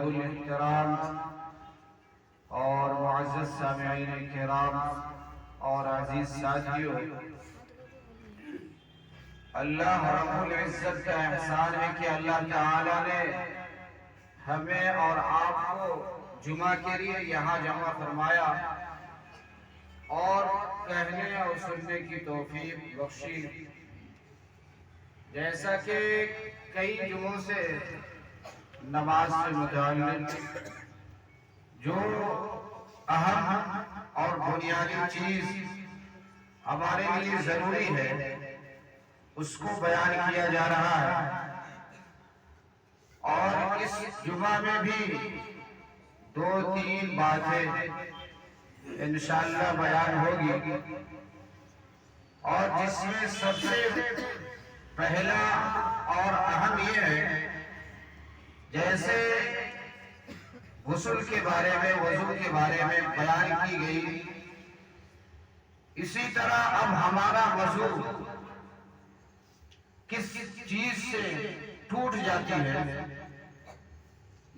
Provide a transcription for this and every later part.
واجب الاحترام اور معزز سامعین کرام اور عزیز ساتھیوں، اللہ رب العزت کا احسان ہے کہ اللہ تعالیٰ نے ہمیں اور آپ کو جمعہ کے لیے یہاں جمع فرمایا اور کہنے اور سننے کی توفیق بخشی۔ جیسا کہ کئی جمعوں سے نماز سے متعلق جو اہم اور بنیادی چیز ہمارے لیے ضروری ہے اس کو بیان کیا جا رہا ہے، اور اس جمعہ میں بھی 2-3 باتیں انشاءاللہ بیان ہوگی، اور جس میں سب سے پہلا اور اہم یہ ہے، جیسے غسل کے بارے میں، وضو کے بارے میں بیان کی گئی، اسی طرح اب ہمارا وضو کس چیز سے ٹوٹ جاتی ہے،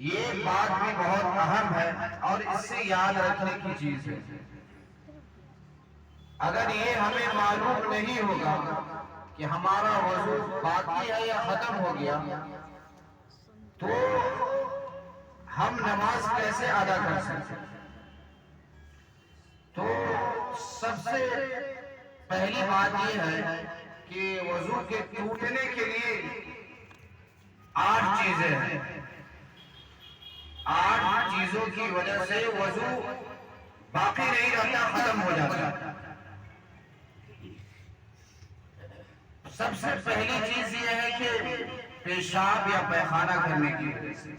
یہ بات بھی بہت اہم ہے اور اس سے یاد رکھنے کی چیز ہے۔ اگر یہ ہمیں معلوم نہیں ہوگا کہ ہمارا وضو باقی ہے یا ختم ہو گیا تو ہم نماز کیسے ادا کر سکتے ہیں؟ تو سب سے پہلی بات یہ ہے کہ وضو کے ٹوٹنے کے لیے 8 چیزیں ہیں۔ 8 چیزوں کی وجہ سے وضو باقی نہیں رہتا، ختم ہو جاتا۔ سب سے پہلی چیز یہ ہے کہ پیشاب یا پیخانہ کرنے کی وجہ سے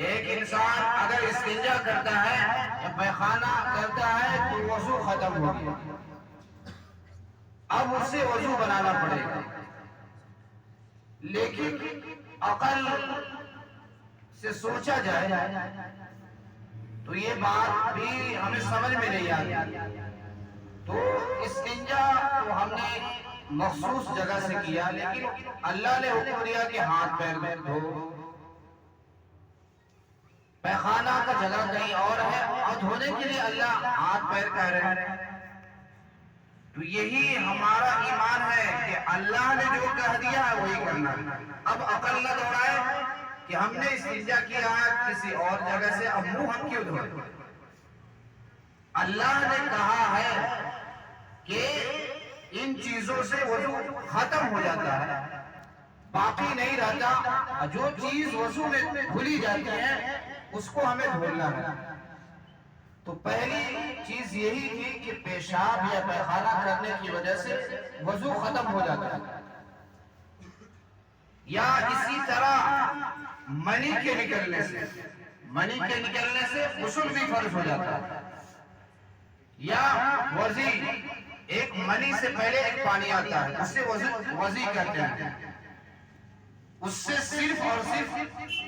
ایک انسان اگر استنجا کرتا ہے یا پیخانہ کرتا ہے تو وضو ختم ہو گیا، اب اسے وضو بنانا پڑے گا۔ لیکن عقل سے سوچا جائے تو یہ بات بھی ہمیں سمجھ میں نہیں آتی۔ تو استنجا تو ہم نے مخصوص جگہ سے کیا، لیکن اللہ نے حکم دیا کہ ہاتھ پیر دھو۔ پیخانہ کا جگہ کہیں اور ہے اور دھونے کے لیے اللہ ہاتھ پیر کہہ رہے ہیں۔ تو یہی ہمارا ایمان ہے کہ اللہ نے جو کہہ دیا ہے وہی کرنا ہے۔ اب عقل نہ دوڑائے کہ ہم نے استنجا کیا ہے کسی اور جگہ سے، اب منہ ہم کیوں دھوئیں؟ اللہ نے کہا ہے کہ ان چیزوں سے وضو ختم ہو جاتا ہے، باقی نہیں رہتا۔ جو چیز وضو میں دھلی جاتی ہے اس کو ہمیں دھونا ہے۔ تو پہلی چیز یہی تھی کہ پیشاب یا پیخانہ کرنے کی وجہ سے وضو ختم ہو جاتا ہے، یا اسی طرح منی کے نکلنے سے غسل بھی فرض ہو جاتا ہے، یا وضی، ایک منی سے پہلے ایک پانی آتا ہے اس سے وضی کہتے ہیں، اس سے صرف اور صرف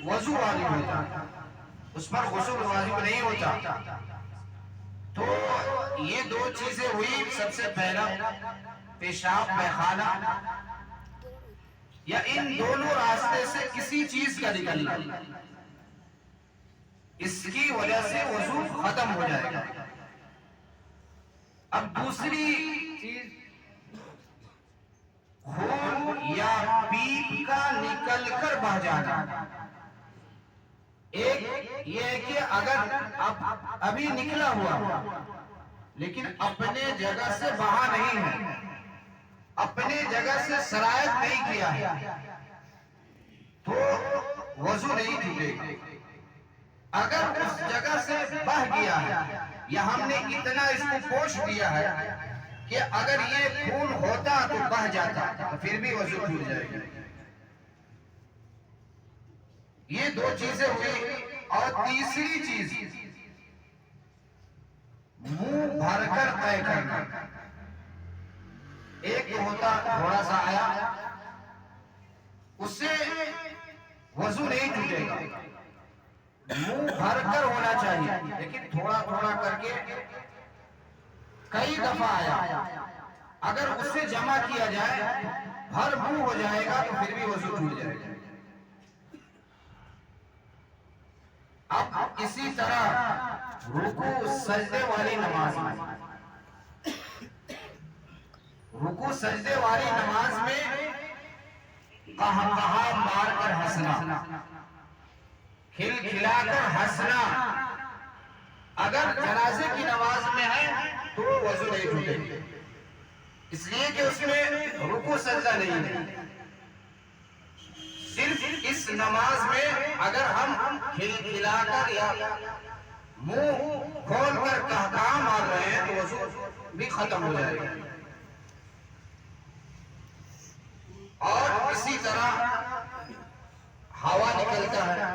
وضو واجب ہوتا ہے، اس پر غسل واجب نہیں ہوتا۔ تو یہ 2 چیزیں ہوئی۔ سب سے پہلا پیشاب پیخانہ، یا ان دونوں راستے سے کسی چیز کا نکلنا، اس کی وجہ سے وضو ختم ہو جائے گا۔ اب دوسری چیز خون یا پیپ کا نکل کر بہہ جانا۔ ایک یہ ہے کہ اگر ابھی نکلا ہوا لیکن اپنے جگہ سے بہا نہیں ہے، اپنے جگہ سے سرایت نہیں کیا ہے، تو وضو نہیں ٹوٹے گا۔ اگر اس جگہ سے بہہ گیا ہے یا ہم نے اتنا اس کو پوچھ دیا ہے کہ اگر یہ خون ہوتا تو بہہ جاتا تو پھر بھی وضو ٹوٹ جائے گا۔ یہ 2 چیزیں ہوئی۔ اور تیسری چیز منہ بھر کر طے کرنا۔ ایک ہوتا تھوڑا سا آیا، اس سے وضو نہیں ٹوٹے گا، منہ بھر کر ہونا چاہیے، لیکن تھوڑا تھوڑا کر کے کئی دفعہ آیا، اگر اس سے جمع کیا جائے بھر منہ ہو جائے گا تو پھر بھی وضو ٹوٹ جائے گا۔ اب اسی طرح رکوع سجدے والی نماز میں، رکوع سجدے والی نماز میں کہاں مار کر ہنسنا، کھل کھلا کر ہنسنا، اگر جنازے کی نماز میں ہے تو وضو نہیں ٹوٹے، اس لیے کہ اس میں رکوع سجدہ نہیں ہے۔ صرف اس نماز میں اگر ہم کھل کھلا کر یا منہ کھول کر کہکہا مار رہے ہیں تو وضو بھی ختم ہو جائے گا۔ اور اسی طرح ہوا نکلتا ہے،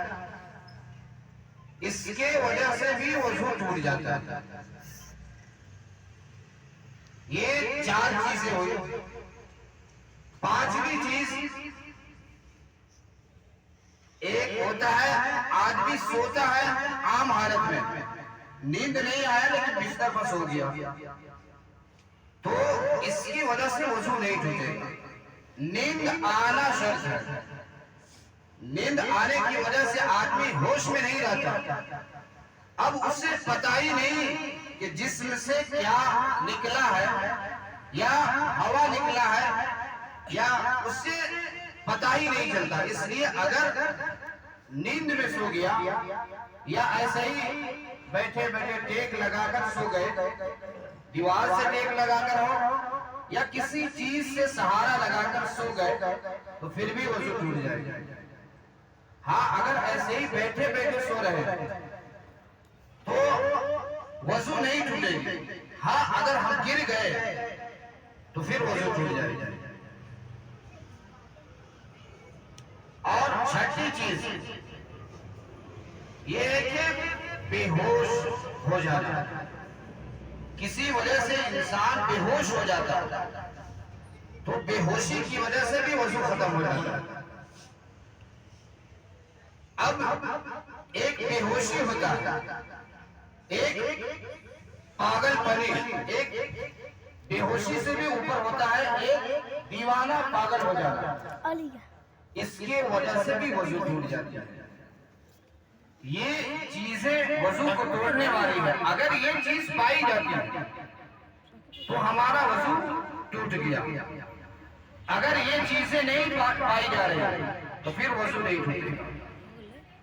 اس کے وجہ سے بھی وضو ٹوٹ جاتا ہے۔ یہ چار چیزیں ہوئی۔ پانچویں چیز ایک ہوتا ہے آدمی سوتا ہے عام حالت میں، نیند نہیں آیا لیکن بستر پر سو گیا تو اس کی وجہ سے وضو نہیں ٹوٹے۔ نیند آنا شرط ہے، نیند آنے کی وجہ سے آدمی ہوش میں نہیں رہتا، اب اسے پتہ ہی نہیں کہ جسم سے کیا نکلا ہے یا ہوا نکلا ہے یا اس سے پتہ ہی نہیں چلتا۔ اس لیے اگر نیند میں سو گیا یا ایسے ہی بیٹھے بیٹھے ٹیک لگا کر سو گئے، دیوار سے ٹیک لگا کر ہو یا کسی چیز سے سہارا لگا کر سو گئے تو پھر بھی وضو ٹوٹ جائے گا۔ ہاں اگر ایسے ہی بیٹھے بیٹھے سو رہے ہیں تو وضو نہیں ٹوٹے گی، ہاں اگر ہم گر گئے تو پھر وضو ٹوٹ جائے گا۔ اور چھٹی چیز یہ ہے کہ بے ہوش ہو جانا، کسی وجہ سے انسان بے ہوش ہو جاتا تو بے ہوشی کی وجہ سے بھی وضو ختم ہو جاتا۔ اب ایک بے ہوشی ہوتا ہے، ایک پاگل پنی، ایک بے ہوشی سے بھی اوپر ہوتا ہے ایک دیوانہ پاگل ہو جاتا، اس کے وجہ سے بھی وضو ٹوٹ جاتی ہے۔ یہ چیزیں وضو کو توڑنے والی ہے، اگر یہ چیز پائی جاتی ہے تو ہمارا وضو ٹوٹ گیا، اگر یہ چیزیں نہیں پائی جا رہی تو پھر وضو نہیں ٹوٹے گا۔